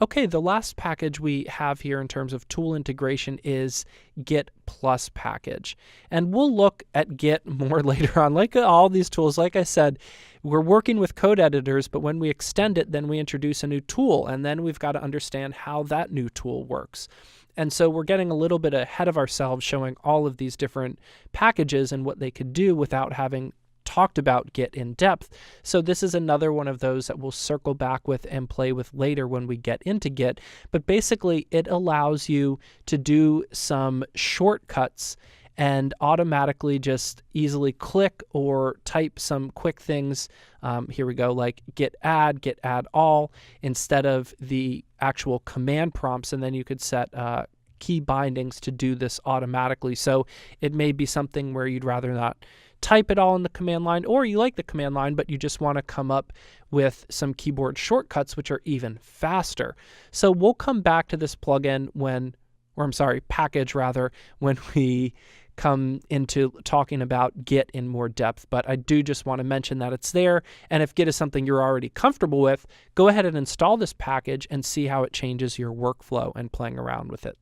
Okay, the last package we have here in terms of tool integration is Git Plus package. And we'll look at Git more later on. Like all these tools, like I said, we're working with code editors, but when we extend it, then we introduce a new tool, and then we've got to understand how that new tool works. And so we're getting a little bit ahead of ourselves showing all of these different packages and what they could do without having talked about Git in depth. So this is another one of those that we'll circle back with and play with later when we get into Git. But basically, it allows you to do some shortcuts and automatically just easily click or type some quick things. Here we go, like git add all, instead of the actual command prompts. And then you could set key bindings to do this automatically. So it may be something where you'd rather not type it all in the command line, or you like the command line, but you just want to come up with some keyboard shortcuts, which are even faster. So we'll come back to this plugin package rather, when we come into talking about Git in more depth. But I do just want to mention that it's there. And if Git is something you're already comfortable with, go ahead and install this package and see how it changes your workflow and playing around with it.